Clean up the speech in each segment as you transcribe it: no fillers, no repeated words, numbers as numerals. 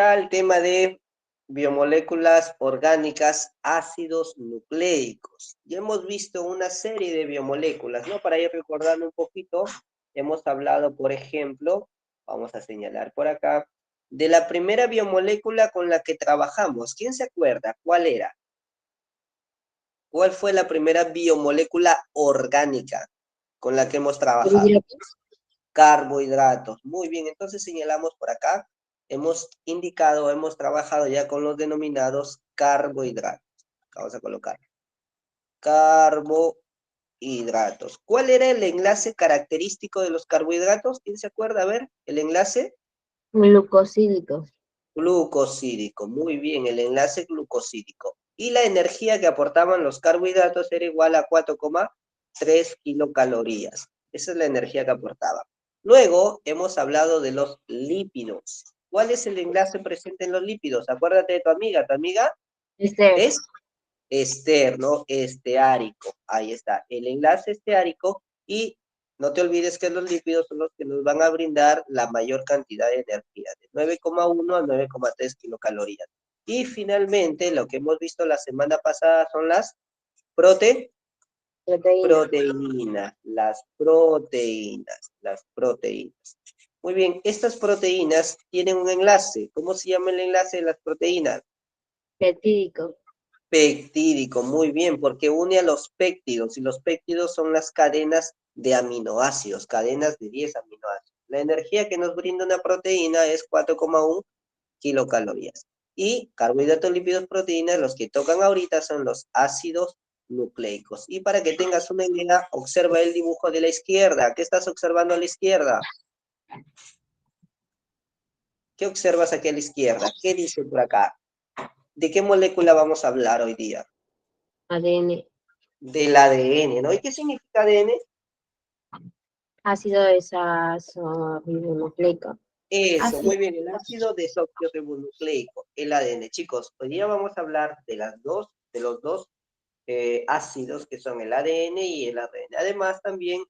El tema de biomoléculas orgánicas, ácidos nucleicos. Ya hemos visto una serie de biomoléculas, ¿no? Para ir recordando un poquito, hemos hablado, por ejemplo, vamos a señalar por acá, de la primera biomolécula con la que trabajamos. ¿Quién se acuerda? ¿Cuál era? ¿Cuál fue la primera biomolécula orgánica con la que hemos trabajado? Carbohidratos. Muy bien, entonces señalamos por acá, hemos indicado, hemos trabajado ya con los denominados carbohidratos. Vamos a colocar carbohidratos. ¿Cuál era el enlace característico de los carbohidratos? ¿Quién se acuerda? A ver, el enlace Glucosídicos. glucosídico. Muy bien, el enlace glucosídico. Y la energía que aportaban los carbohidratos era igual a 4,3 kilocalorías. Esa es la energía que aportaba. Luego hemos hablado de los lípidos. ¿Cuál es el enlace presente en los lípidos? Acuérdate de tu amiga Este, es ester, ¿no? Esteárico. Ahí está, el enlace esteárico. Y no te olvides que los lípidos son los que nos van a brindar la mayor cantidad de energía, de 9,1 a 9,3 kilocalorías. Y finalmente, lo que hemos visto la semana pasada son las proteína. proteínas, las proteínas. Muy bien, estas proteínas tienen un enlace. ¿Cómo se llama el enlace de las proteínas? Peptídico. Pectídico, muy bien, porque une a los péptidos, y los péptidos son las cadenas de aminoácidos, cadenas de 10 aminoácidos. La energía que nos brinda una proteína es 4,1 kilocalorías. Y carbohidratos, lípidos, proteínas, los que tocan ahorita son los ácidos nucleicos. Y para que tengas una idea, observa el dibujo de la izquierda. ¿Qué estás observando a la izquierda? ¿Qué observas aquí a la izquierda? ¿Qué dice por acá? ¿De qué molécula vamos a hablar hoy día? ADN. Del ADN, ¿no? ¿Y qué significa ADN? Ácido desoxirribonucleico. Eso, Ácido. muy bien, el ácido desoxirribonucleico, el ADN. Chicos, hoy día vamos a hablar de los dos ácidos que son el ADN y el ARN. Además, también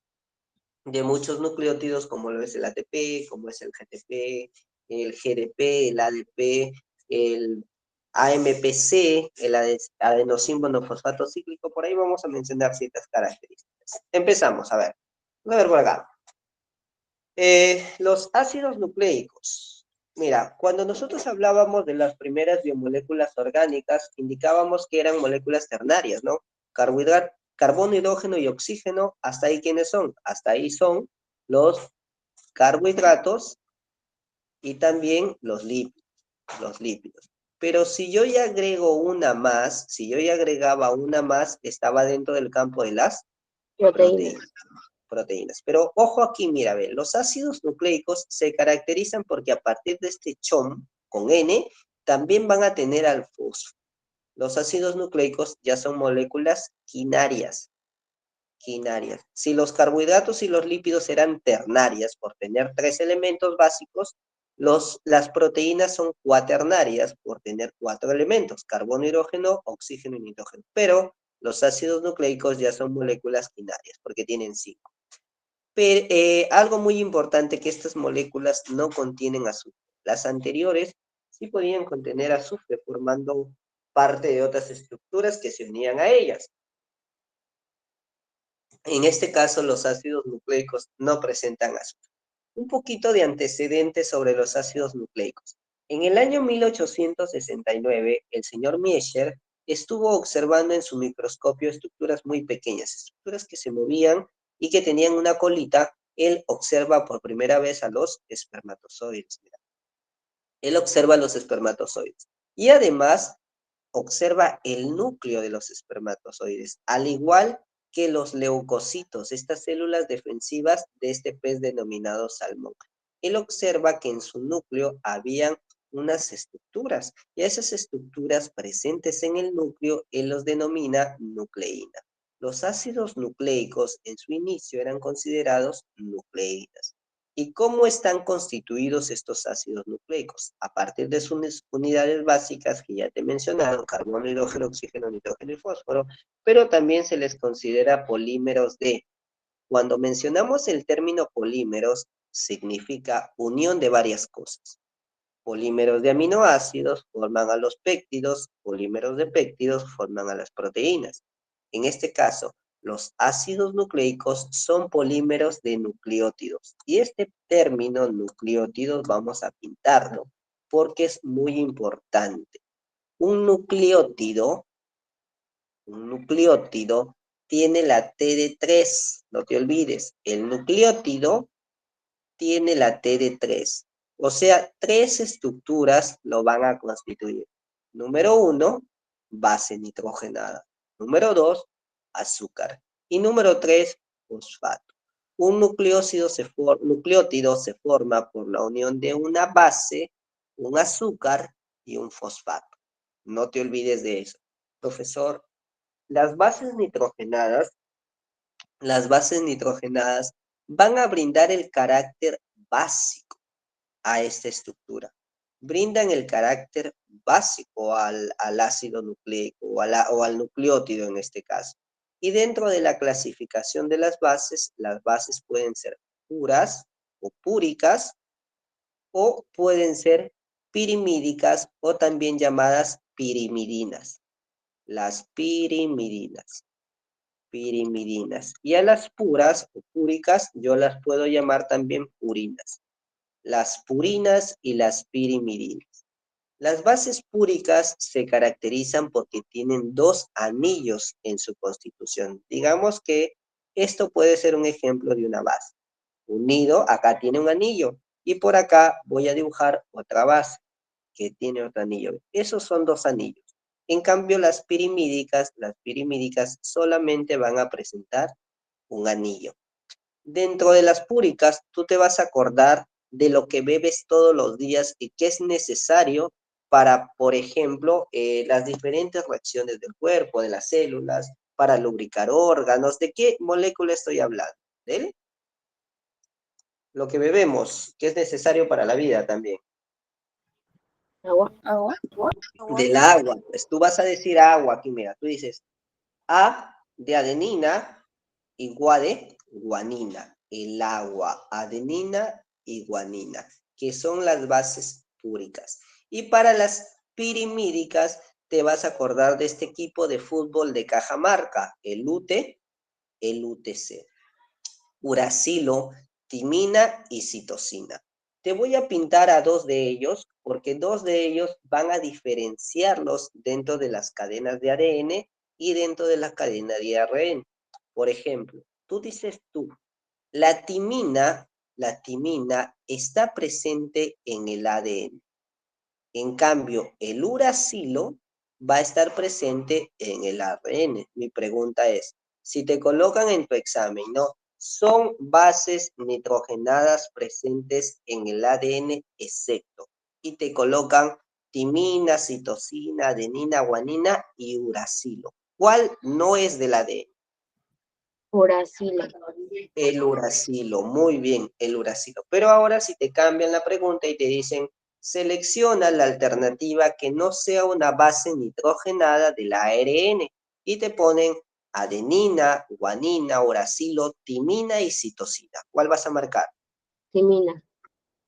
de muchos nucleótidos como lo es el ATP, como es el GTP, el GDP, el ADP, el AMPC, el adenosín monofosfato cíclico. Por ahí vamos a mencionar ciertas características. Empezamos, a ver. Vamos a ver por acá. Los ácidos nucleicos. Mira, cuando nosotros hablábamos de las primeras biomoléculas orgánicas, indicábamos que eran moléculas ternarias, ¿no? Carbohidrato, carbono, hidrógeno y oxígeno, ¿hasta ahí quiénes son? Hasta ahí son los carbohidratos y también los lípidos. Pero si yo ya agrego una más, si yo ya agregaba una más, estaba dentro del campo de las Proteína. proteínas. Pero ojo aquí, mira, ve, los ácidos nucleicos se caracterizan porque a partir de este CHOM con N, también van a tener al fosfo. Los ácidos nucleicos ya son moléculas quinarias. Quinarias. Si los carbohidratos y los lípidos eran ternarias por tener 3 elementos básicos, las proteínas son cuaternarias por tener 4 elementos, carbono, hidrógeno, oxígeno y nitrógeno. Pero los ácidos nucleicos ya son moléculas quinarias porque tienen 5. Pero, algo muy importante, que estas moléculas no contienen azufre. Las anteriores sí podían contener azufre, formando parte de otras estructuras que se unían a ellas. En este caso, los ácidos nucleicos no presentan azufre. Un poquito de antecedentes sobre los ácidos nucleicos. En el año 1869, el señor Miescher estuvo observando en su microscopio estructuras muy pequeñas, estructuras que se movían y que tenían una colita. Él observa por primera vez a los espermatozoides. Mira. Él observa los espermatozoides y además observa el núcleo de los espermatozoides, al igual que los leucocitos, estas células defensivas de este pez denominado salmón. Él observa que en su núcleo habían unas estructuras, y esas estructuras presentes en el núcleo, él los denomina nucleína. Los ácidos nucleicos en su inicio eran considerados nucleínas. ¿Y cómo están constituidos estos ácidos nucleicos? A partir de sus unidades básicas que ya te he mencionado, carbono, hidrógeno, oxígeno, nitrógeno y fósforo, pero también se les considera polímeros de. Cuando mencionamos el término polímeros, significa unión de varias cosas. Polímeros de aminoácidos forman a los péptidos, polímeros de péptidos forman a las proteínas. En este caso, los ácidos nucleicos son polímeros de nucleótidos. Y este término nucleótidos vamos a pintarlo porque es muy importante. Un nucleótido tiene la T de 3, no te olvides. El nucleótido tiene la T de 3. O sea, 3 estructuras lo van a constituir. Número 1, base nitrogenada. Número 2, azúcar. Y número 3, fosfato. Un nucleótido se forma por la unión de una base, un azúcar y un fosfato. No te olvides de eso. Profesor, las bases nitrogenadas van a brindar el carácter básico a esta estructura. Brindan el carácter básico al ácido nucleico o al nucleótido en este caso. Y dentro de la clasificación de las bases pueden ser puras o púricas o pueden ser pirimídicas o también llamadas pirimidinas. Las pirimidinas. Y a las puras o púricas yo las puedo llamar también purinas. Las purinas y las pirimidinas. Las bases púricas se caracterizan porque tienen dos anillos en su constitución. Digamos que esto puede ser un ejemplo de una base. Unido, acá tiene un anillo y por acá voy a dibujar otra base que tiene otro anillo. Esos son dos anillos. En cambio, las pirimídicas solamente van a presentar un anillo. Dentro de las púricas, tú te vas a acordar de lo que bebes todos los días y que es necesario para, por ejemplo, las diferentes reacciones del cuerpo, de las células, para lubricar órganos. ¿De qué molécula estoy hablando? ¿De lo que bebemos, que es necesario para la vida también? Agua. Del agua. Pues tú vas a decir agua aquí, mira, tú dices A de adenina y gua de guanina. El agua, adenina y guanina, que son las bases púricas. Y para las pirimídicas, te vas a acordar de este equipo de fútbol de Cajamarca, el UTE, el UTC. Uracilo, timina y citosina. Te voy a pintar a dos de ellos porque dos de ellos van a diferenciarlos dentro de las cadenas de ADN y dentro de la cadena de ARN. Por ejemplo, tú dices la timina está presente en el ADN. En cambio, el uracilo va a estar presente en el ARN. Mi pregunta es, si te colocan en tu examen, ¿no? Son bases nitrogenadas presentes en el ADN excepto. Y te colocan timina, citosina, adenina, guanina y uracilo. ¿Cuál no es del ADN? Uracilo. El uracilo, muy bien, el uracilo. Pero ahora si te cambian la pregunta y te dicen, selecciona la alternativa que no sea una base nitrogenada del ARN y te ponen adenina, guanina, uracilo, timina y citosina. ¿Cuál vas a marcar? Timina.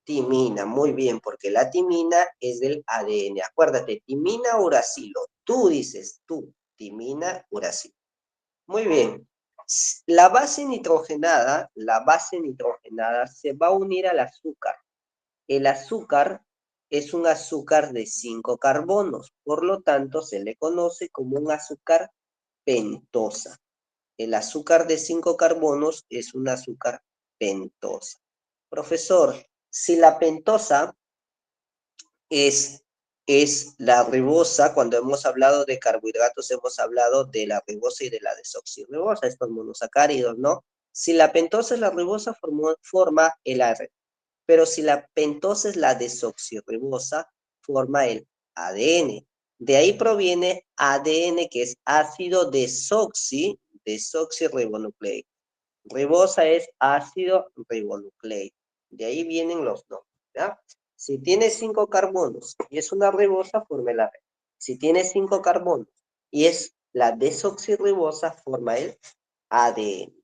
Timina, muy bien, porque la timina es del ADN. Acuérdate, timina, uracilo. Tú dices, timina, uracilo. Muy bien. La base nitrogenada se va a unir al azúcar. El azúcar es un azúcar de 5 carbonos, por lo tanto se le conoce como un azúcar pentosa. El azúcar de 5 carbonos es un azúcar pentosa. Profesor, si la pentosa es la ribosa. Cuando hemos hablado de carbohidratos, hemos hablado de la ribosa y de la desoxirribosa, estos monosacáridos, ¿no? Si la pentosa es la ribosa, forma el ARN. Pero si la pentosa es la desoxirribosa, forma el ADN. De ahí proviene ADN, que es ácido desoxirribonucleico. Ribosa es ácido ribonucleico. De ahí vienen los nombres, ¿ya? Si tiene 5 carbonos y es una ribosa, forma el ARN. Si tiene 5 carbonos y es la desoxirribosa, forma el ADN.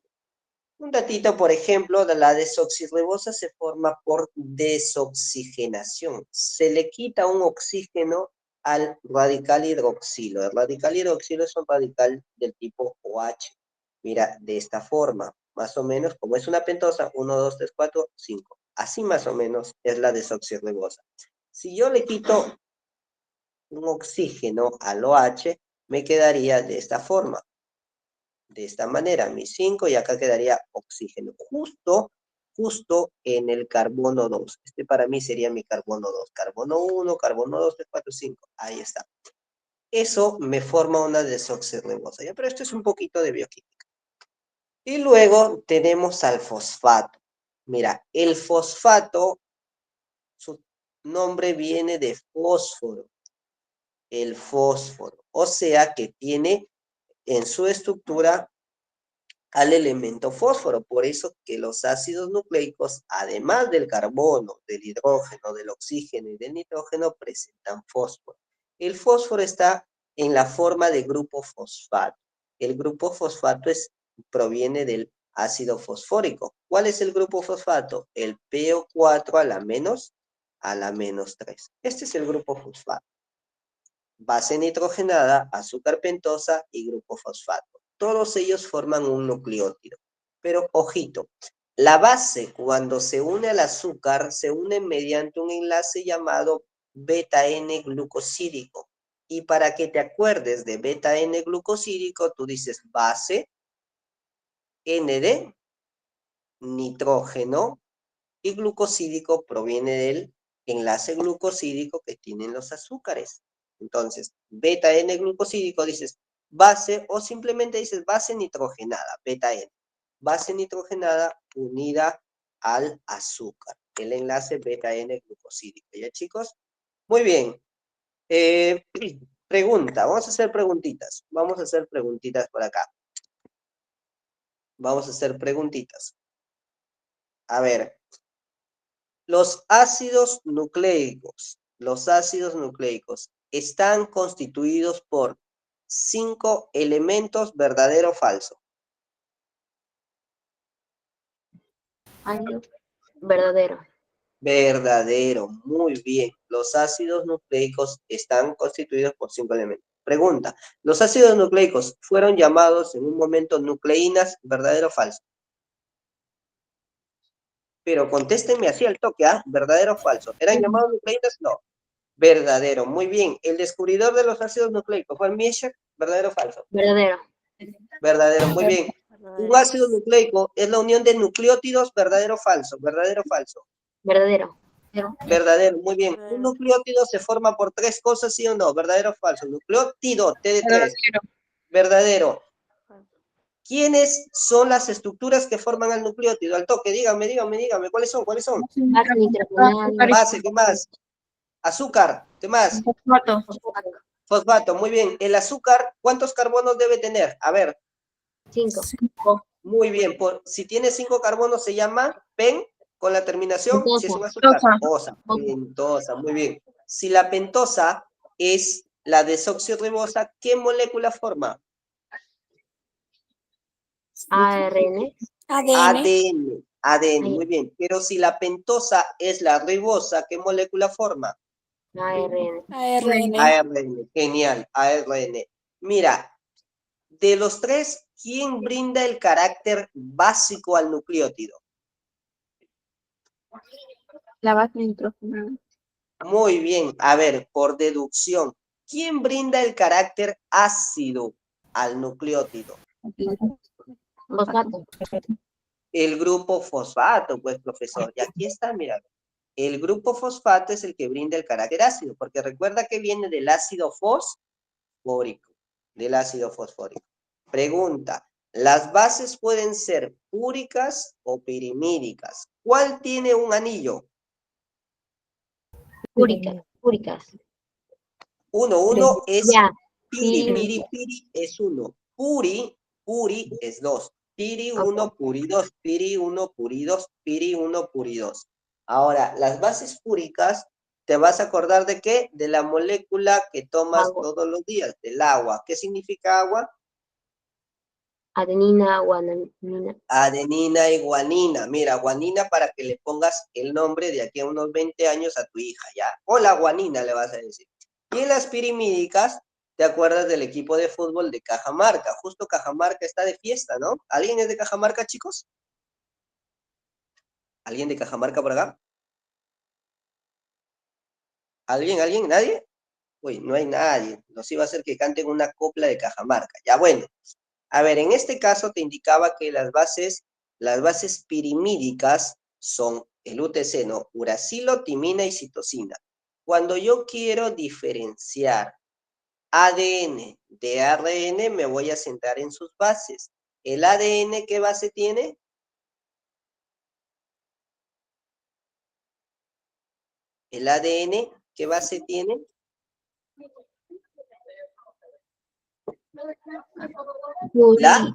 Un datito, por ejemplo, de la desoxirribosa se forma por desoxigenación. Se le quita un oxígeno al radical hidroxilo. El radical hidroxilo es un radical del tipo OH. Mira, de esta forma, más o menos, como es una pentosa, 1, 2, 3, 4, 5. Así más o menos es la desoxirribosa. Si yo le quito un oxígeno al OH, me quedaría de esta forma. De esta manera, mi 5 y acá quedaría oxígeno. Justo en el carbono 2. Este para mí sería mi carbono 2. Carbono 1, carbono 2, 3, 4, 5. Ahí está. Eso me forma una desoxirribosa. ¿Ya? Pero esto es un poquito de bioquímica. Y luego tenemos al fosfato. Mira, el fosfato, su nombre viene de fósforo. El fósforo. O sea que tiene en su estructura al elemento fósforo. Por eso que los ácidos nucleicos, además del carbono, del hidrógeno, del oxígeno y del nitrógeno, presentan fósforo. El fósforo está en la forma de grupo fosfato. El grupo fosfato proviene del ácido fosfórico. ¿Cuál es el grupo fosfato? El PO4 a la menos 3. Este es el grupo fosfato. Base nitrogenada, azúcar pentosa y grupo fosfato. Todos ellos forman un nucleótido. Pero, ojito, la base cuando se une al azúcar se une mediante un enlace llamado beta-N-glucosídico. Y para que te acuerdes de beta-N-glucosídico, tú dices base, N de nitrógeno, y glucosídico proviene del enlace glucosídico que tienen los azúcares. Entonces, beta-N-glucosídico dices base o simplemente dices base nitrogenada, beta-N. Base nitrogenada unida al azúcar. El enlace beta-N-glucosídico. ¿Ya, chicos? Muy bien. Pregunta. Vamos a hacer preguntitas. Vamos a hacer preguntitas por acá. Vamos a hacer preguntitas. A ver. Los ácidos nucleicos están constituidos por 5 elementos, ¿verdadero o falso? Verdadero. Verdadero, muy bien. Los ácidos nucleicos están constituidos por 5 elementos. Pregunta, ¿los ácidos nucleicos fueron llamados en un momento nucleínas, ¿verdadero o falso? Pero contéstenme así al toque, ¿ah? ¿Verdadero o falso? ¿Eran llamados nucleínas? No. Verdadero, muy bien. El descubridor de los ácidos nucleicos fue Miescher, ¿verdadero o falso? Verdadero. Verdadero, muy bien. Un ácido nucleico es la unión de nucleótidos, ¿verdadero o falso? ¿Verdadero o falso? Verdadero. Verdadero, muy bien. Un nucleótido se forma por 3 cosas, ¿sí o no? ¿Verdadero o falso? Nucleótido, T de 3. Verdadero. ¿Quiénes son las estructuras que forman al nucleótido? Al toque, dígame, ¿cuáles son? Base nitrogenada. Base, ¿qué más? Azúcar, ¿qué más? Fosfato, muy bien. El azúcar, ¿cuántos carbonos debe tener? A ver. 5. Muy bien. Si tiene 5 carbonos se llama pen con la terminación, Pentosa. si es un azúcar. Pentosa, muy bien. Si la pentosa es la desoxirribosa, ¿qué molécula forma? ARN. ADN, muy bien. Pero si la pentosa es la ribosa, ¿qué molécula forma? ARN. ARN, genial, ARN. Mira, de los 3, ¿quién brinda el carácter básico al nucleótido? La base nitrogenada. Muy bien, a ver, por deducción, ¿quién brinda el carácter ácido al nucleótido? Fosfato. El grupo fosfato, pues, profesor. Y aquí está, mira. El grupo fosfato es el que brinda el carácter ácido, porque recuerda que viene del ácido fosfórico. Del ácido fosfórico. Pregunta, ¿las bases pueden ser púricas o pirimídicas? ¿Cuál tiene un anillo? Púricas. Uno es Ya. piri es 1. Puri es 2. Piri 1, puri 2. Piri 1, puri 2. Piri 1, puri 2. Ahora, las bases púricas, ¿te vas a acordar de qué? De la molécula que tomas Agua. todos los días, del agua. ¿Qué significa agua? Adenina, guanina. Adenina y guanina. Mira, guanina para que le pongas el nombre de aquí a unos 20 años a tu hija, ¿ya? Hola, guanina, le vas a decir. Y en las pirimídicas, ¿te acuerdas del equipo de fútbol de Cajamarca? Justo Cajamarca está de fiesta, ¿no? ¿Alguien es de Cajamarca, chicos? ¿Alguien de Cajamarca por acá? ¿Alguien? ¿Alguien? ¿Nadie? Uy, no hay nadie. Nos iba a hacer que canten una copla de Cajamarca. Ya, bueno. A ver, en este caso te indicaba que las bases pirimídicas son el UTC, ¿no? Uracilo, timina y citosina. Cuando yo quiero diferenciar ADN de ARN, me voy a centrar en sus bases. ¿El ADN qué base tiene? ¿El ADN qué base tiene? La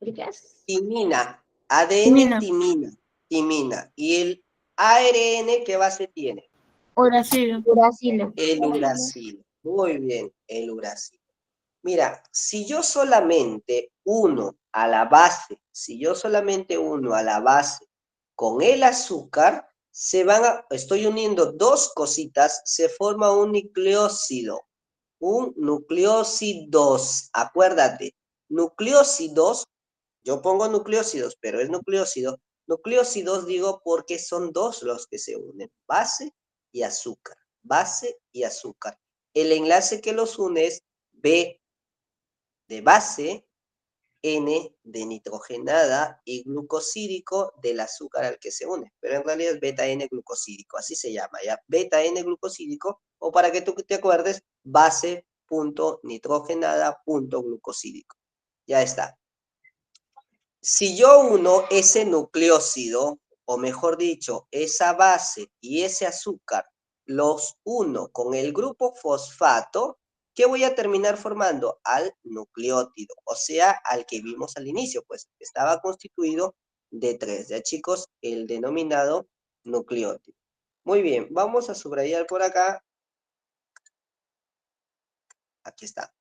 ¿Úricas? timina. ADN Timina. timina. Timina. ¿Y el ARN qué base tiene? Uracilo. Uracilo. El uracilo. Muy bien, el uracilo. Mira, si yo solamente uno a la base, con el azúcar, estoy uniendo dos cositas, se forma un nucleócido. Un nucleócidos. Acuérdate, nucleócidos, yo pongo nucleócidos, pero es nucleócido. Nucleócidos digo porque son dos los que se unen, base y azúcar. Base y azúcar. El enlace que los une es B de base, N de nitrogenada y glucosídico del azúcar al que se une. Pero en realidad es beta N glucosídico, así se llama, ¿ya? Beta N glucosídico, o para que tú te acuerdes, base punto nitrogenada punto glucosídico. Ya está. Si yo uno ese nucleócido, o mejor dicho, esa base y ese azúcar, los uno con el grupo fosfato, ¿qué voy a terminar formando? Al nucleótido, o sea, al que vimos al inicio, pues estaba constituido de 3, ¿ya chicos? El denominado nucleótido. Muy bien, vamos a subrayar por acá. Aquí está.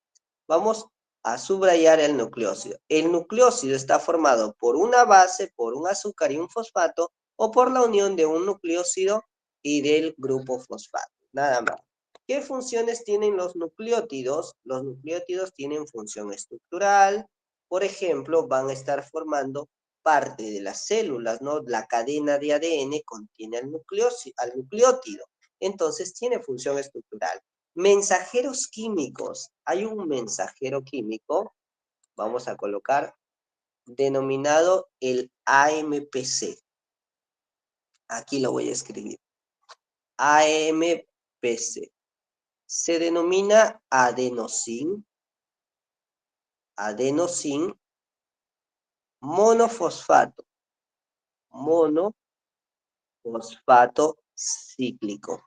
Vamos a subrayar el nucleócido. El nucleócido está formado por una base, por un azúcar y un fosfato, o por la unión de un nucleócido y del grupo fosfato. Nada más. ¿Qué funciones tienen los nucleótidos? Los nucleótidos tienen función estructural. Por ejemplo, van a estar formando parte de las células, ¿no? La cadena de ADN contiene al nucleótido. Entonces, tiene función estructural. Mensajeros químicos. Hay un mensajero químico, vamos a colocar, denominado el AMPC. Aquí lo voy a escribir. AMPC. Se denomina adenosín monofosfato. Monofosfato cíclico.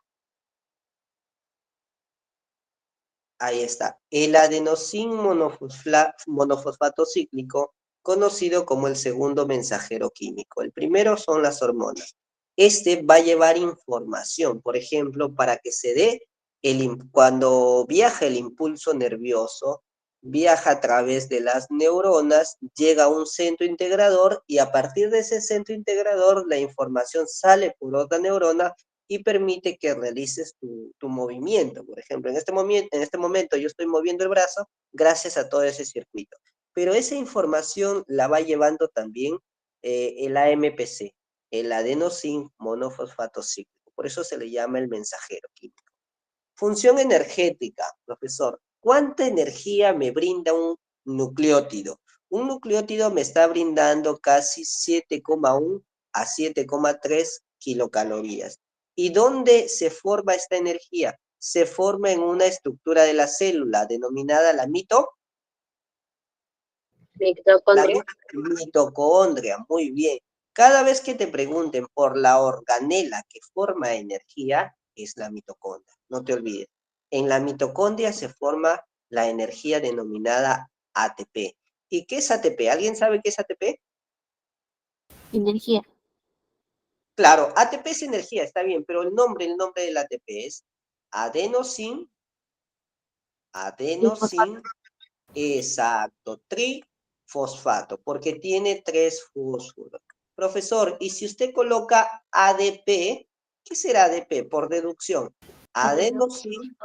Ahí está. El adenosín monofosfato cíclico, conocido como el segundo mensajero químico. El primero son las hormonas. Este va a llevar información, por ejemplo, para que se dé cuando viaja el impulso nervioso, viaja a través de las neuronas, llega a un centro integrador y a partir de ese centro integrador la información sale por otra neurona y permite que realices tu movimiento. Por ejemplo, en este momento yo estoy moviendo el brazo gracias a todo ese circuito. Pero esa información la va llevando también el AMPC, el adenosín monofosfato cíclico. Por eso se le llama el mensajero químico. Función energética, profesor. ¿Cuánta energía me brinda un nucleótido? Un nucleótido me está brindando casi 7,1 a 7,3 kilocalorías. ¿Y dónde se forma esta energía? Se forma en una estructura de la célula denominada la Mitocondria. mitocondria. Muy bien. Cada vez que te pregunten por la organela que forma energía, es la mitocondria. No te olvides. En la mitocondria se forma la energía denominada ATP. ¿Y qué es ATP? ¿Alguien sabe qué es ATP? Energía. Claro, ATP es energía, está bien, pero el nombre del ATP es adenosín, Fosfato. exacto, fosfato, porque tiene 3 fósforos. Profesor, y si usted coloca ADP, ¿qué será ADP? Por deducción. Adenosin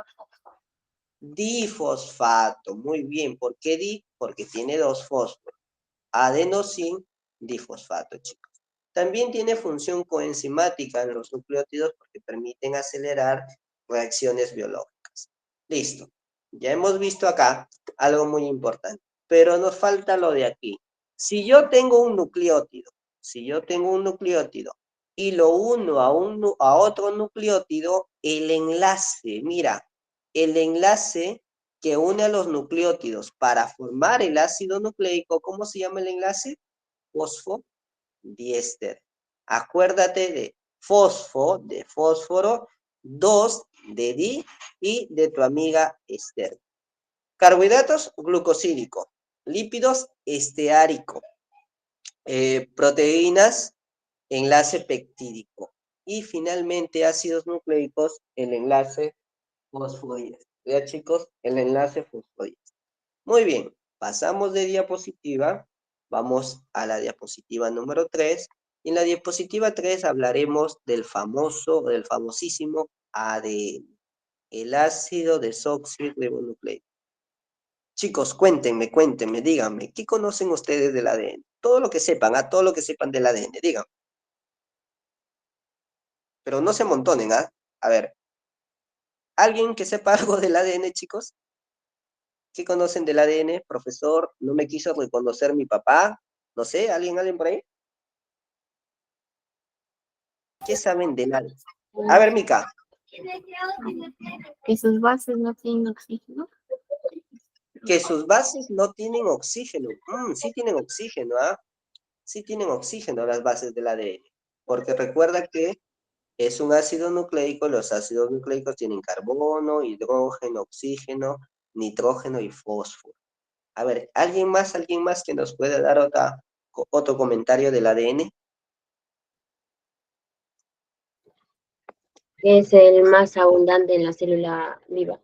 difosfato. Muy bien. ¿Por qué di? Porque tiene 2 fósforos. Adenosin difosfato, chicos. También tiene función coenzimática en los nucleótidos porque permiten acelerar reacciones biológicas. Listo. Ya hemos visto acá algo muy importante, pero nos falta lo de aquí. Si yo tengo un nucleótido, y lo uno a otro nucleótido, el enlace, mira, el enlace que une a los nucleótidos para formar el ácido nucleico, ¿cómo se llama el enlace? Fosfodiéster. Acuérdate de fosfo, de fósforo, 2 de di y de tu amiga Esther. Carbohidratos, glucosídico. Lípidos, esteárico. Proteínas, enlace peptídico. Y finalmente ácidos nucleicos, el enlace fosfodiéster. Ya chicos, el enlace fosfodiéster. Muy bien, pasamos de diapositiva, vamos a la diapositiva número 3. Y en la diapositiva 3 hablaremos del famosísimo ADN, el ácido desoxirribonucleico. Chicos, cuéntenme, díganme, ¿qué conocen ustedes del ADN? Todo lo que sepan, todo lo que sepan del ADN, díganme. Pero no se amontonen, ¿ah? A ver, ¿alguien que sepa algo del ADN, chicos? ¿Qué conocen del ADN? Profesor, no me quiso reconocer mi papá. No sé, ¿alguien por ahí? ¿Qué saben del ADN? A ver, Mica. Que sus bases no tienen oxígeno. Que sus bases no tienen oxígeno. Sí tienen oxígeno, ¿ah? Sí tienen oxígeno las bases del ADN. Porque recuerda que es un ácido nucleico, los ácidos nucleicos tienen carbono, hidrógeno, oxígeno, nitrógeno y fósforo. A ver, ¿alguien más que nos pueda dar otro comentario del ADN? Es el más abundante en la célula viva.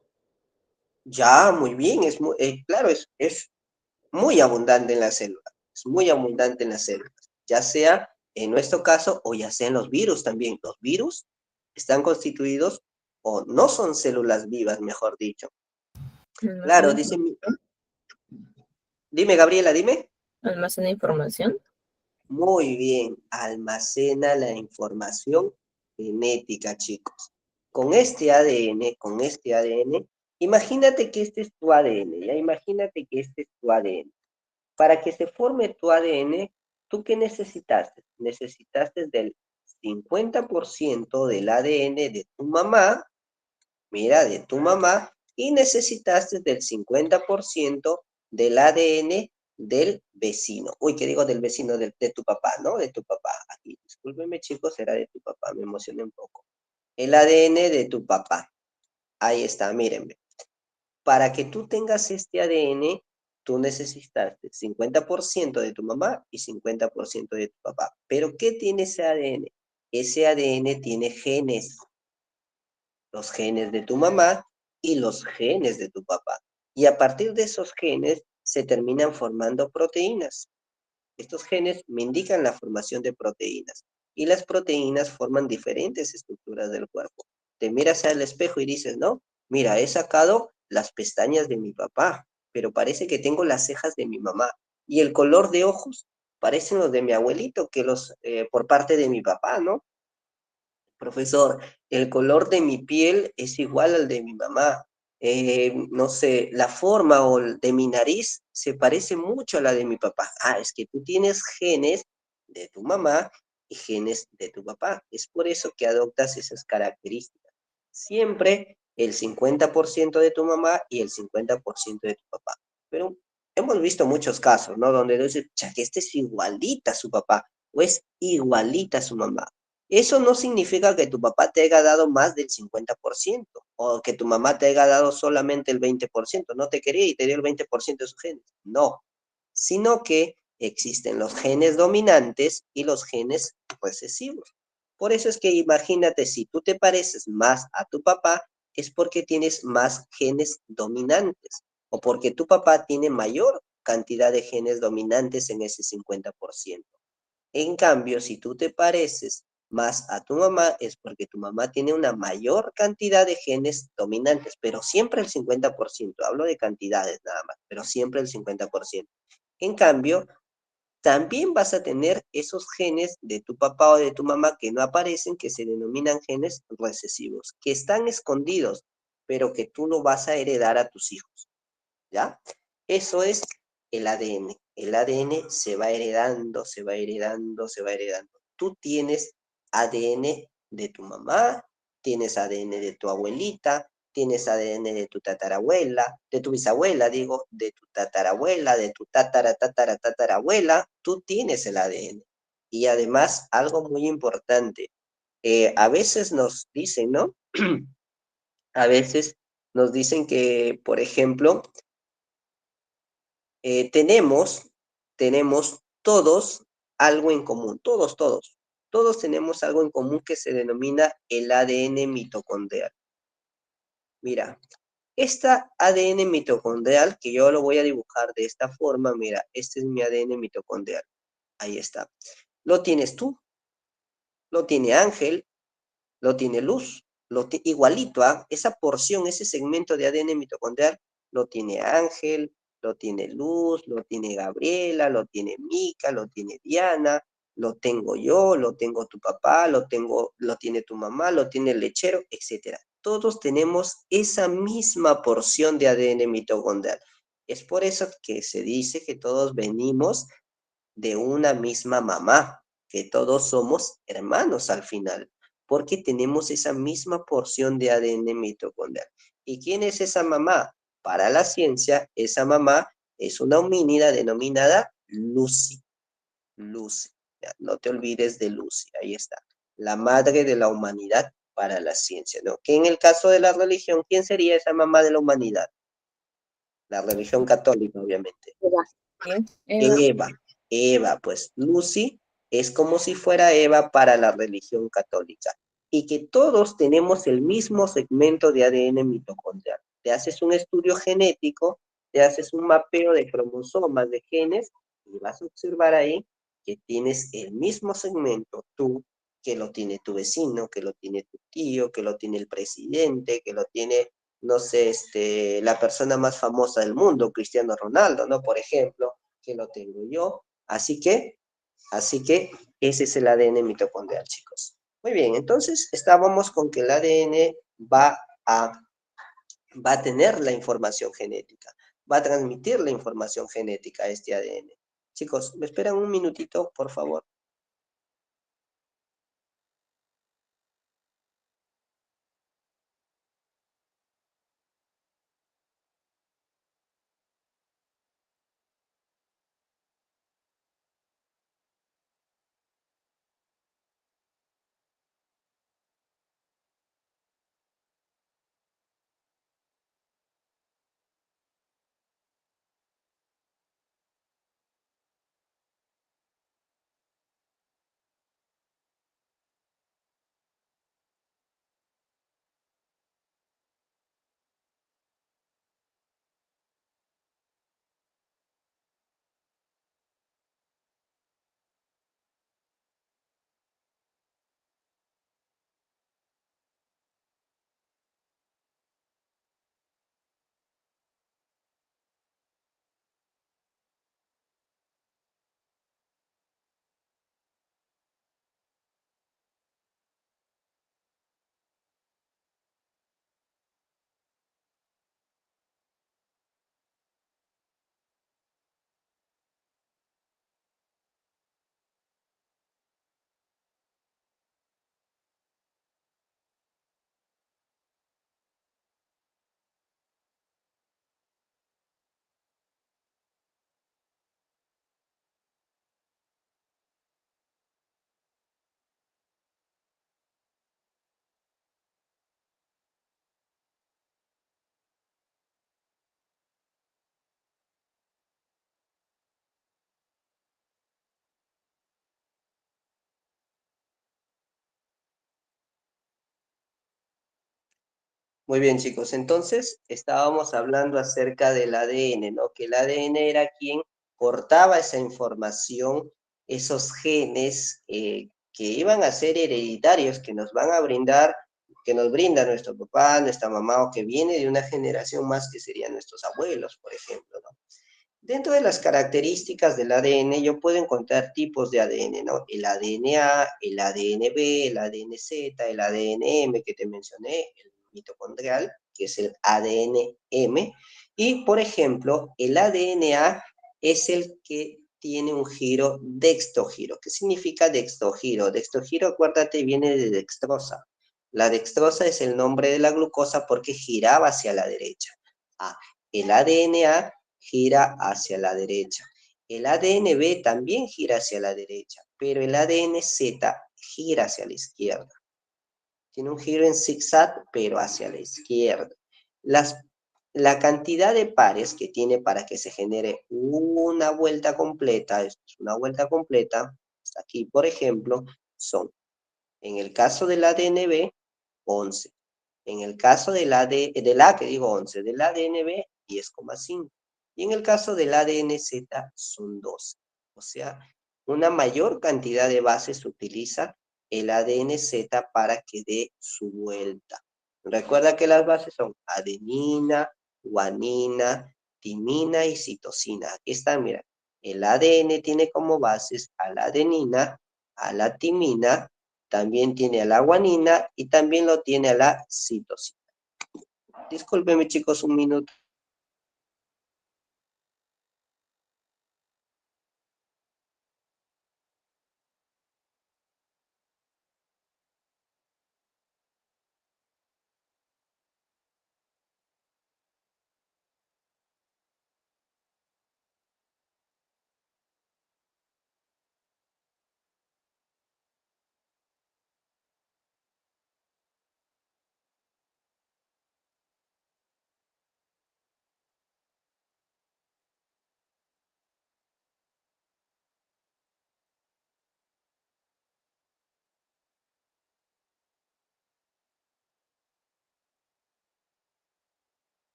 Ya, muy bien, claro, es muy abundante en la célula, es muy abundante en las células, ya sea en nuestro caso o ya sea en los virus también. Los virus están constituidos o no son células vivas, mejor dicho. Claro, dime Gabriela, dime. Almacena información. Muy bien, almacena la información genética, chicos. Con este ADN, imagínate que este es tu ADN, ya imagínate que este es tu ADN. Para que se forme tu ADN, ¿tú qué necesitaste? Necesitaste del 50% del ADN de tu mamá, mira, de tu mamá, y necesitaste del 50% del ADN del vecino. Uy, ¿qué digo del vecino? De tu papá, ¿no? De tu papá. Aquí, discúlpenme chicos, era de tu papá, me emocioné un poco. El ADN de tu papá. Ahí está, mírenme. Para que tú tengas este ADN, tú necesitaste 50% de tu mamá y 50% de tu papá. ¿Pero qué tiene ese ADN? Ese ADN tiene genes. Los genes de tu mamá y los genes de tu papá. Y a partir de esos genes se terminan formando proteínas. Estos genes me indican la formación de proteínas. Y las proteínas forman diferentes estructuras del cuerpo. Te miras al espejo y dices, no, mira, he sacado las pestañas de mi papá, pero parece que tengo las cejas de mi mamá. Y el color de ojos parecen los de mi abuelito, por parte de mi papá, ¿no? Profesor, el color de mi piel es igual al de mi mamá. No sé, la forma de mi nariz se parece mucho a la de mi papá. Ah, es que tú tienes genes de tu mamá y genes de tu papá. Es por eso que adoptas esas características. Siempre el 50% de tu mamá y el 50% de tu papá. Pero hemos visto muchos casos, ¿no? Donde dices, cha, que este es igualita a su papá o es igualita a su mamá. Eso no significa que tu papá te haya dado más del 50% o que tu mamá te haya dado solamente el 20%. No te quería y te dio el 20% de sus genes. No, sino que existen los genes dominantes y los genes recesivos. Por eso es que imagínate, si tú te pareces más a tu papá, es porque tienes más genes dominantes o porque tu papá tiene mayor cantidad de genes dominantes en ese 50%. En cambio, si tú te pareces más a tu mamá, es porque tu mamá tiene una mayor cantidad de genes dominantes, pero siempre el 50%. Hablo de cantidades nada más, pero siempre el 50%. En cambio, también vas a tener esos genes de tu papá o de tu mamá que no aparecen, que se denominan genes recesivos, que están escondidos, pero que tú lo vas a heredar a tus hijos, ¿ya? Eso es el ADN. El ADN se va heredando, se va heredando, se va heredando. Tú tienes ADN de tu mamá, tienes ADN de tu abuelita, tienes ADN de tu tatarabuela, de tu bisabuela, digo, de tu tatarabuela, de tu tatarabuela, tú tienes el ADN. Y además, algo muy importante, a veces nos dicen, ¿no? A veces nos dicen que, por ejemplo, tenemos todos algo en común, todos tenemos algo en común que se denomina el ADN mitocondrial. Mira, esta ADN mitocondrial, que yo lo voy a dibujar de esta forma, mira, este es mi ADN mitocondrial, ahí está. Lo tienes tú, lo tiene Ángel, lo tiene Luz, igualito, ¿ah? Esa porción, ese segmento de ADN mitocondrial, lo tiene Ángel, lo tiene Luz, lo tiene Gabriela, lo tiene Mica, lo tiene Diana, lo tengo yo, lo tengo tu papá, lo tiene tu mamá, lo tiene el lechero, etcétera. Todos tenemos esa misma porción de ADN mitocondrial. Es por eso que se dice que todos venimos de una misma mamá, que todos somos hermanos al final, porque tenemos esa misma porción de ADN mitocondrial. ¿Y quién es esa mamá? Para la ciencia, esa mamá es una homínida denominada Lucy. Lucy, ya, no te olvides de Lucy, ahí está. La madre de la humanidad para la ciencia, ¿no? Que en el caso de la religión, ¿quién sería esa mamá de la humanidad? La religión católica, obviamente. Eva. Eva. Eva, Eva, pues Lucy es como si fuera Eva para la religión católica y que todos tenemos el mismo segmento de ADN mitocondrial. Te haces un estudio genético, te haces un mapeo de cromosomas, de genes y vas a observar ahí que tienes el mismo segmento tú, que lo tiene tu vecino, que lo tiene tu tío, que lo tiene el presidente, que lo tiene, no sé, la persona más famosa del mundo, Cristiano Ronaldo, ¿no? Por ejemplo, que lo tengo yo. Así que ese es el ADN mitocondrial, chicos. Muy bien, entonces estábamos con que el ADN va a tener la información genética, va a transmitir la información genética a este ADN. Chicos, ¿me esperan un minutito, por favor? Muy bien, chicos. Entonces, estábamos hablando acerca del ADN, ¿no? Que el ADN era quien cortaba esa información, esos genes que iban a ser hereditarios, que nos van a brindar, que nos brinda nuestro papá, nuestra mamá, o que viene de una generación más que serían nuestros abuelos, por ejemplo, ¿no? Dentro de las características del ADN, yo puedo encontrar tipos de ADN, ¿no? El ADNA, el ADNB, el ADNZ, el ADNM que te mencioné, el mitocondrial, que es el ADNM. Y, por ejemplo, el ADNA es el que tiene un giro dextogiro. ¿Qué significa dextogiro? Dextogiro, acuérdate, viene de dextrosa. La dextrosa es el nombre de la glucosa porque giraba hacia la derecha. Ah, el ADNA gira hacia la derecha. El ADNB también gira hacia la derecha, pero el ADNZ gira hacia la izquierda. Tiene un giro en zigzag, pero hacia la izquierda. La cantidad de pares que tiene para que se genere una vuelta completa, esto es una vuelta completa, aquí por ejemplo, son, en el caso del ADNB, 11. En el caso del que digo 11, del ADNB, 10,5. Y en el caso del ADNZ son 12. O sea, una mayor cantidad de bases utiliza el ADNZ para que dé su vuelta. Recuerda que las bases son adenina, guanina, timina y citosina. Aquí están, mira. El ADN tiene como bases a la adenina, a la timina, también tiene a la guanina y también lo tiene a la citosina. Discúlpeme, chicos, un minuto.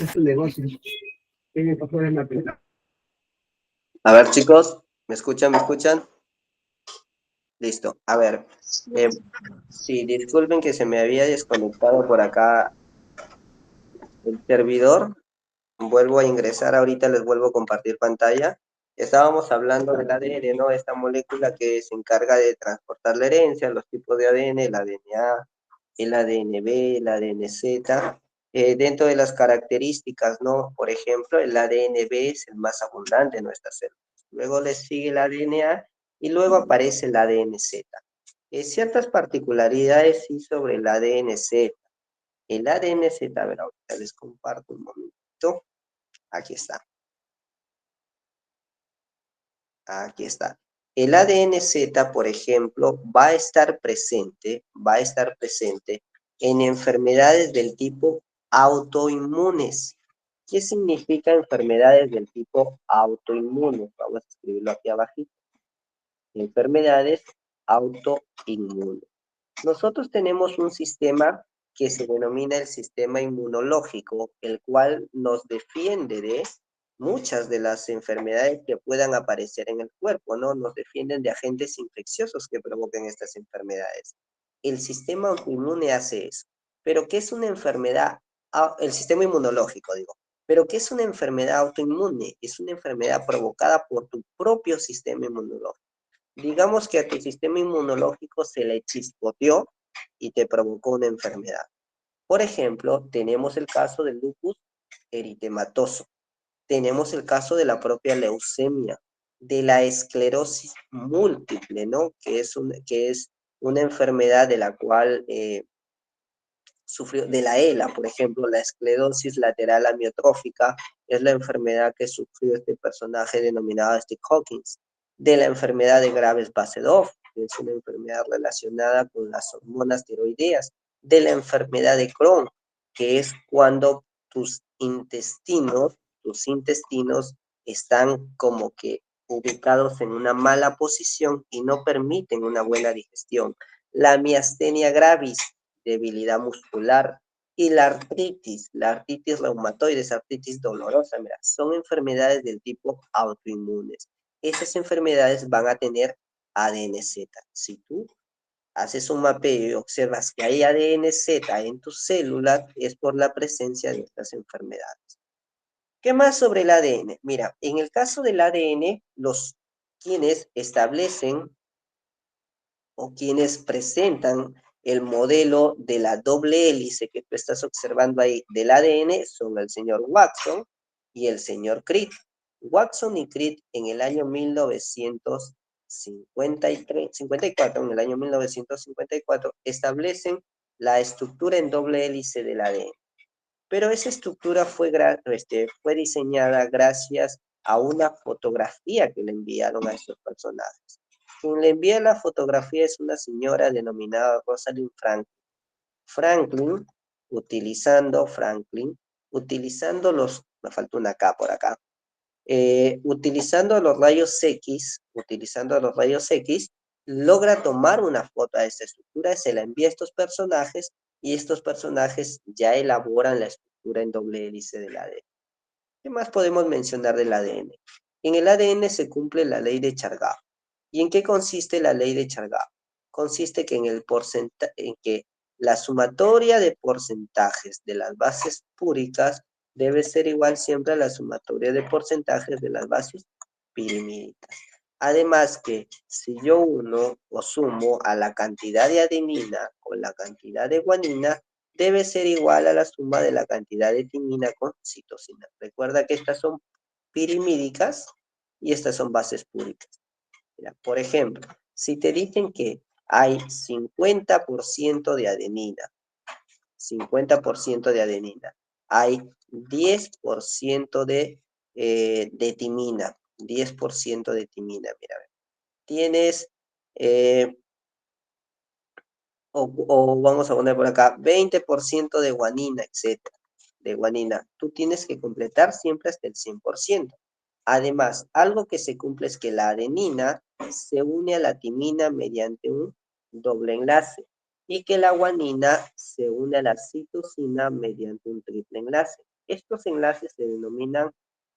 Es un negocio. Tiene que pasar en la pena. A ver, chicos, ¿me escuchan? ¿Me escuchan? Listo. A ver, sí, disculpen que se me había desconectado por acá el servidor. Vuelvo a ingresar, ahorita les vuelvo a compartir pantalla. Estábamos hablando del ADN, ¿no? Esta molécula que se encarga de transportar la herencia, los tipos de ADN, el ADNA, el ADNB, el ADNZ. Dentro de las características, ¿no? Por ejemplo, el ADNB es el más abundante en nuestras células. Luego le sigue el ADNA y luego aparece el ADNZ. Ciertas particularidades sí sobre el ADNZ. El ADNZ, a ver, ahorita les comparto un momentito. Aquí está. Aquí está. El ADNZ, por ejemplo, va a estar presente en enfermedades del tipo autoinmunes. ¿Qué significa enfermedades del tipo autoinmunes? Vamos a escribirlo aquí abajito. Enfermedades autoinmunes. Nosotros tenemos un sistema que se denomina el sistema inmunológico, el cual nos defiende de muchas de las enfermedades que puedan aparecer en el cuerpo, ¿no? Nos defienden de agentes infecciosos que provoquen estas enfermedades. El sistema autoinmune hace eso. ¿Pero qué es una enfermedad? El sistema inmunológico, digo. ¿Pero qué es una enfermedad autoinmune? Es una enfermedad provocada por tu propio sistema inmunológico. Digamos que a tu sistema inmunológico se le chispoteó y te provocó una enfermedad. Por ejemplo, tenemos el caso del lupus eritematoso. Tenemos el caso de la propia leucemia, de la esclerosis múltiple, ¿no? Que es una enfermedad de la cual sufrió, de la ELA, por ejemplo, la esclerosis lateral amiotrófica, es la enfermedad que sufrió este personaje denominado Steve Hawkins. De la enfermedad de Graves-Basedow, que es una enfermedad relacionada con las hormonas tiroideas. De la enfermedad de Crohn, que es cuando tus intestinos están como que ubicados en una mala posición y no permiten una buena digestión. La miastenia gravis, debilidad muscular, y la artritis reumatoide, artritis dolorosa, mira, son enfermedades del tipo autoinmunes. Esas enfermedades van a tener ADNZ. Si tú haces un mapeo y observas que hay ADNZ en tus células, es por la presencia de estas enfermedades. ¿Qué más sobre el ADN? Mira, en el caso del ADN, quienes establecen o quienes presentan el modelo de la doble hélice que tú estás observando ahí del ADN son el señor Watson y el señor Crick. Watson y Crick en el año 1954, en el año 1954, establecen la estructura en doble hélice del ADN. Pero esa estructura fue diseñada gracias a una fotografía que le enviaron a estos personajes. Quien le envía la fotografía es una señora denominada Rosalind Franklin. Utilizando me falta una K por acá, utilizando los rayos X, logra tomar una foto de esta estructura, se la envía a estos personajes y estos personajes ya elaboran la estructura en doble hélice del ADN. ¿Qué más podemos mencionar del ADN? En el ADN se cumple la ley de Chargaff. ¿Y en qué consiste la ley de Chargaff? Consiste que en que la sumatoria de porcentajes de las bases púricas debe ser igual siempre a la sumatoria de porcentajes de las bases pirimídicas. Además que si yo uno o sumo a la cantidad de adenina con la cantidad de guanina, debe ser igual a la suma de la cantidad de timina con citosina. Recuerda que estas son pirimídicas y estas son bases púricas. Mira, por ejemplo, si te dicen que hay 50% de adenina, hay 10% de timina, 10% de timina, mira, tienes, o vamos a poner por acá, 20% de guanina, etcétera, de guanina. Tú tienes que completar siempre hasta el 100%. Además, algo que se cumple es que la adenina se une a la timina mediante un doble enlace y que la guanina se une a la citosina mediante un triple enlace. Estos enlaces se denominan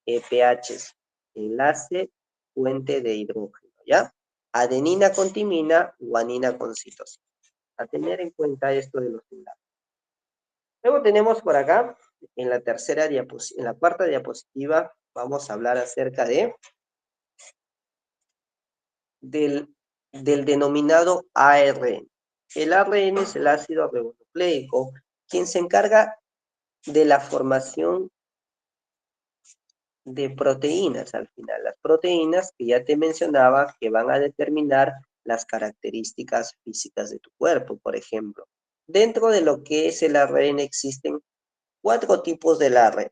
PHs, enlace puente de hidrógeno, ¿ya? Adenina con timina, guanina con citosina. A tener en cuenta esto de los enlaces. Luego tenemos por acá, en la cuarta diapositiva, vamos a hablar acerca del denominado ARN. El ARN es el ácido ribonucleico, quien se encarga de la formación de proteínas al final. Las proteínas que ya te mencionaba que van a determinar las características físicas de tu cuerpo, por ejemplo. Dentro de lo que es el ARN existen 4 tipos de ARN.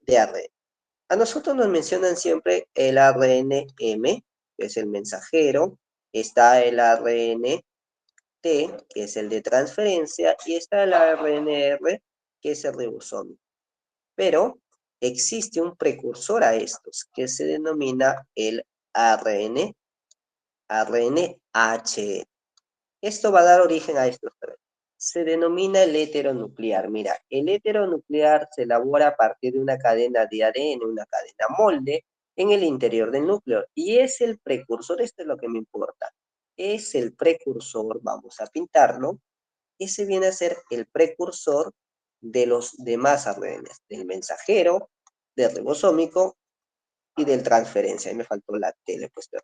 A nosotros nos mencionan siempre el ARN-M, que es el mensajero, está el ARN-T, que es el de transferencia, y está el ARN-R, que es el ribosómico. Pero existe un precursor a estos, que se denomina el ARN-H. Esto va a dar origen a estos tres. Se denomina el heteronuclear. Mira, el heteronuclear se elabora a partir de una cadena de ADN, una cadena molde, en el interior del núcleo. Y es el precursor, esto es lo que me importa. Es el precursor, vamos a pintarlo. Ese viene a ser el precursor de los demás ARNs, del mensajero, del ribosómico y del transferencia. Ahí me faltó la T, le he puesto.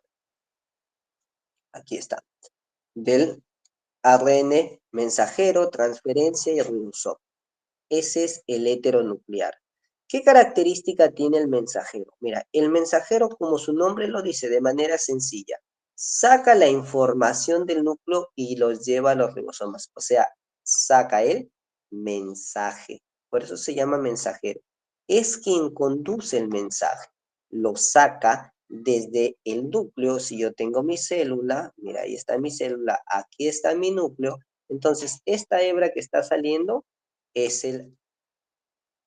Aquí está. Del ARN, mensajero, transferencia y ribosómico. Ese es el heteronuclear. ¿Qué característica tiene el mensajero? Mira, el mensajero, como su nombre lo dice, de manera sencilla, saca la información del núcleo y los lleva a los ribosomas. O sea, saca el mensaje. Por eso se llama mensajero. Es quien conduce el mensaje. Lo saca desde el núcleo. Si yo tengo mi célula, mira, ahí está mi célula, aquí está mi núcleo. Entonces, esta hebra que está saliendo es el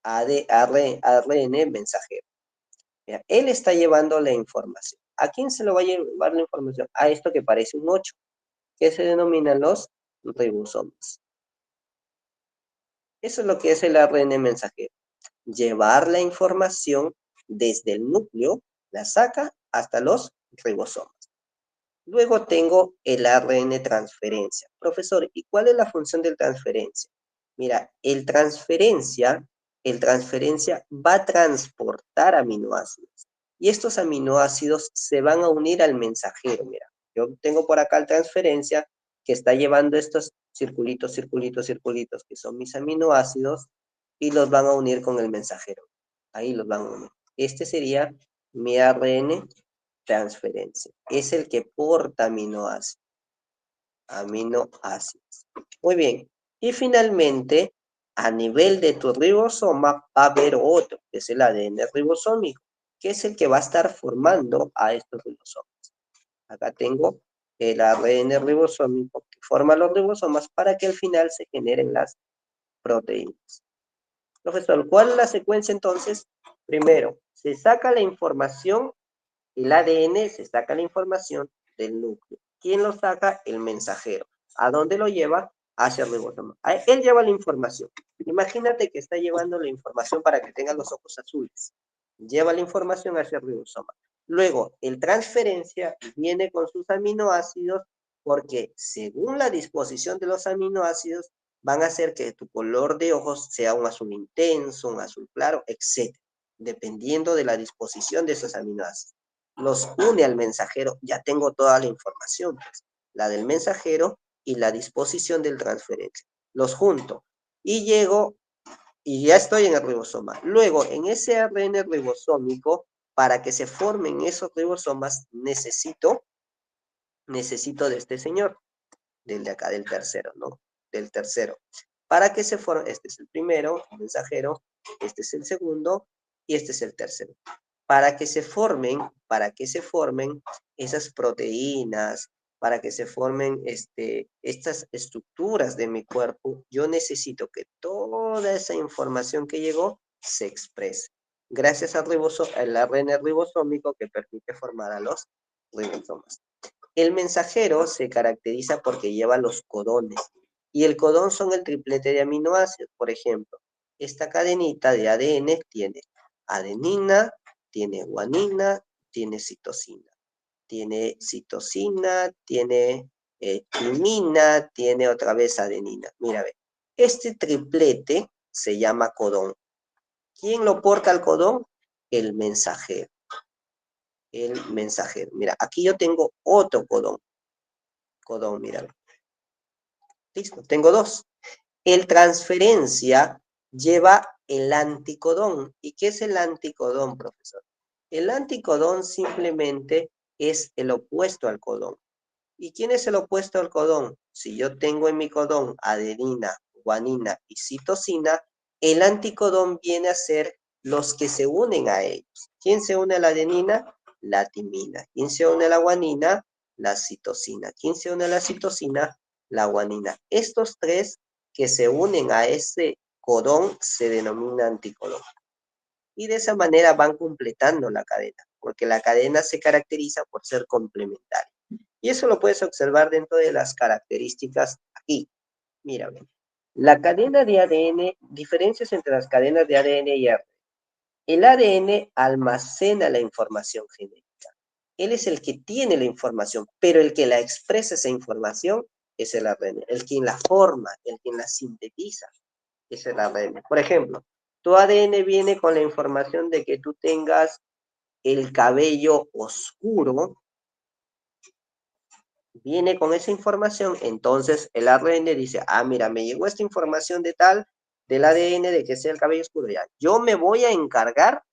ARN mensajero. Mira, él está llevando la información. ¿A quién se lo va a llevar la información? A esto que parece un 8, que se denominan los ribosomas. Eso es lo que es el ARN mensajero. Llevar la información desde el núcleo, la saca hasta los ribosomas. Luego tengo el ARN transferencia. Profesor, ¿y cuál es la función del transferencia? Mira, el transferencia va a transportar aminoácidos. Y estos aminoácidos se van a unir al mensajero. Mira, yo tengo por acá el transferencia que está llevando estos circulitos, que son mis aminoácidos, y los van a unir con el mensajero. Ahí los van a unir. Este sería mi ARN transferencia. Es el que porta aminoácidos. Muy bien. Y finalmente, a nivel de tu ribosoma va a haber otro, que es el ADN ribosómico, que es el que va a estar formando a estos ribosomas. Acá tengo el ARN ribosómico que forma los ribosomas para que al final se generen las proteínas. Profesor, ¿cuál es la secuencia entonces? Primero, se saca la información, el ADN se saca la información del núcleo. ¿Quién lo saca? El mensajero. ¿A dónde lo lleva? Hacia el ribosoma. Él lleva la información. Imagínate que está llevando la información para que tenga los ojos azules. Lleva la información hacia el ribosoma. Luego, el transferencia viene con sus aminoácidos porque según la disposición de los aminoácidos van a hacer que tu color de ojos sea un azul intenso, un azul claro, etc. Dependiendo de la disposición de esos aminoácidos. Los une al mensajero, ya tengo toda la información, pues, la del mensajero y la disposición del transferente. Los junto y llego y ya estoy en el ribosoma. Luego, en ese ARN ribosómico, para que se formen esos ribosomas, necesito de este señor, del de acá, del tercero, ¿no? Del tercero. Para que se forme, este es el primero, el mensajero, este es el segundo y este es el tercero. Para que se formen esas proteínas, para que se formen estas estructuras de mi cuerpo, yo necesito que toda esa información que llegó se exprese. Gracias al ARN ribosómico que permite formar a los ribosomas. El mensajero se caracteriza porque lleva los codones. Y el codón son el triplete de aminoácidos. Por ejemplo, esta cadenita de ADN tiene adenina, tiene guanina, tiene citosina. Tiene citosina, tiene timina, tiene otra vez adenina. Mira, ve. Este triplete se llama codón. ¿Quién lo porta al codón? El mensajero. El mensajero. Mira, aquí yo tengo otro codón. Codón, mira. Listo, tengo dos. El transferencia lleva el anticodón. ¿Y qué es el anticodón, profesor? El anticodón simplemente es el opuesto al codón. ¿Y quién es el opuesto al codón? Si yo tengo en mi codón adenina, guanina y citosina, el anticodón viene a ser los que se unen a ellos. ¿Quién se une a la adenina? La timina. ¿Quién se une a la guanina? La citosina. ¿Quién se une a la citosina? La guanina. Estos tres que se unen a ese codón se denomina anticodón. Y de esa manera van completando la cadena, porque la cadena se caracteriza por ser complementaria. Y eso lo puedes observar dentro de las características aquí. Mira, la cadena de ADN, diferencias entre las cadenas de ADN y RNA. El ADN almacena la información genética. Él es el que tiene la información, pero el que la expresa esa información es el ARN. El quien la forma, el quien la sintetiza es el ARN. Por ejemplo, tu ADN viene con la información de que tú tengas el cabello oscuro, viene con esa información, entonces el ARN dice, ah, mira, me llegó esta información de tal, del ADN de que sea el cabello oscuro, ya. Yo me voy a encargar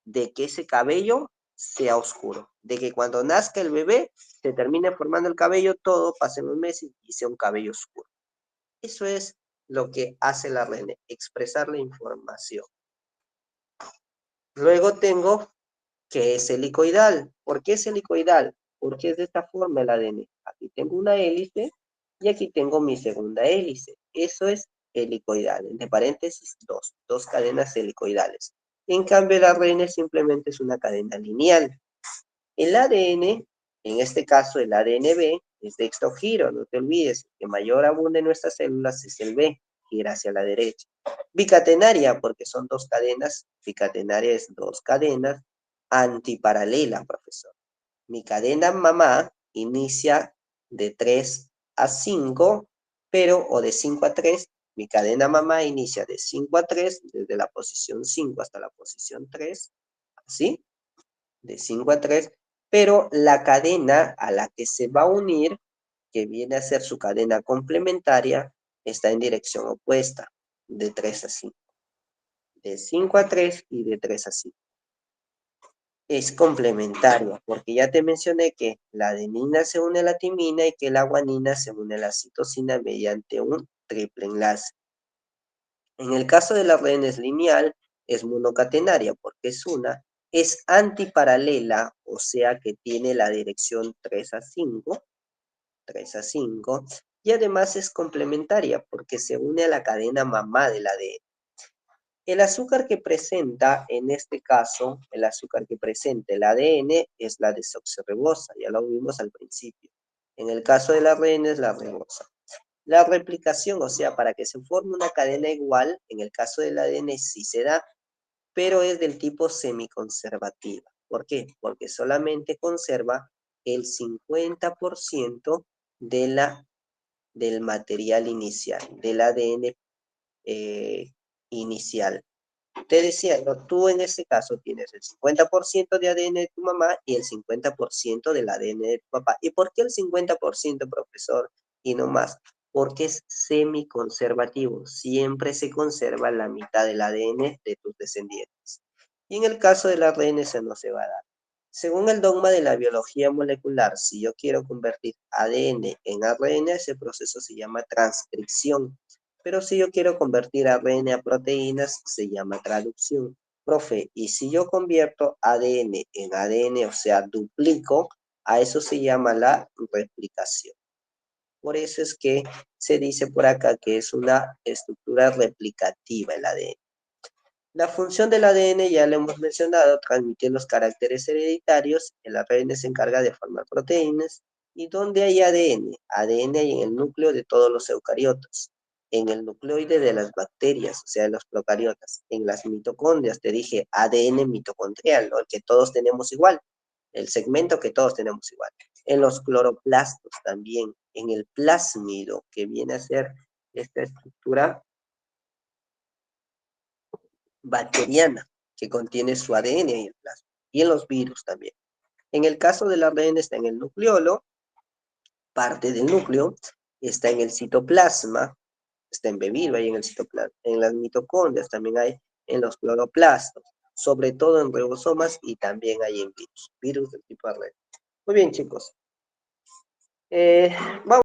de que ese cabello sea oscuro, de que cuando nazca el bebé se termine formando el cabello, todo, pasen unos meses y sea un cabello oscuro. Eso es lo que hace el ARN, expresar la información. Luego tengo que es helicoidal. ¿Por qué es helicoidal? Porque es de esta forma el ADN. Aquí tengo una hélice y aquí tengo mi segunda hélice. Eso es helicoidal. Entre paréntesis, dos cadenas helicoidales. En cambio, el ARN simplemente es una cadena lineal. El ADN, en este caso el ADN-B, es de dextogiro. No te olvides, el que mayor abunda en nuestras células es el B, gira hacia la derecha. Bicatenaria, porque son dos cadenas. Bicatenaria es dos cadenas antiparalela, profesor. Mi cadena mamá inicia de 3 a 5, pero, o de 5 a 3, mi cadena mamá inicia de 5 a 3, desde la posición 5 hasta la posición 3, ¿así? De 5 a 3, pero la cadena a la que se va a unir, que viene a ser su cadena complementaria, está en dirección opuesta, de 3 a 5. De 5 a 3 y de 3 a 5. Es complementario, porque ya te mencioné que la adenina se une a la timina y que la guanina se une a la citosina mediante un triple enlace. En el caso de la ARN es lineal, es monocatenaria porque es antiparalela, o sea que tiene la dirección 3 a 5, y además es complementaria porque se une a la cadena mamá del ADN. El azúcar que presenta, en este caso, el azúcar que presenta el ADN es la desoxirribosa, ya lo vimos al principio. En el caso del ARN es la ribosa. La replicación, o sea, para que se forme una cadena igual, en el caso del ADN sí se da, pero es del tipo semiconservativa. ¿Por qué? Porque solamente conserva el 50% del material inicial, del ADN inicial. Te decía, ¿no? Tú en este caso tienes el 50% de ADN de tu mamá y el 50% del ADN de tu papá. ¿Y por qué el 50%, profesor? Y no más. Porque es semiconservativo. Siempre se conserva la mitad del ADN de tus descendientes. Y en el caso del ARN eso no se va a dar. Según el dogma de la biología molecular, si yo quiero convertir ADN en ARN, ese proceso se llama transcripción. Pero si yo quiero convertir ARN a proteínas, se llama traducción. Profe, y si yo convierto ADN en ADN, o sea, duplico, a eso se llama la replicación. Por eso es que se dice por acá que es una estructura replicativa el ADN. La función del ADN ya lo hemos mencionado, transmitir los caracteres hereditarios. El ARN se encarga de formar proteínas. ¿Y dónde hay ADN? ADN hay en el núcleo de todos los eucariotas. en el nucleoide de las bacterias, o sea, en los procariotas. En las mitocondrias, te dije ADN mitocondrial, ¿no? El que todos tenemos igual, el segmento que todos tenemos igual. En los cloroplastos también, en el plásmido, que viene a ser esta estructura bacteriana, que contiene su ADN en el plasma. Y en los virus también. En el caso del ARN está en el nucleolo, parte del núcleo, está en el citoplasma, está embebido ahí en el citoplasma, en las mitocondrias también hay, en los cloroplastos, sobre todo en ribosomas y también hay en virus del tipo ARN. Muy bien, chicos. Vamos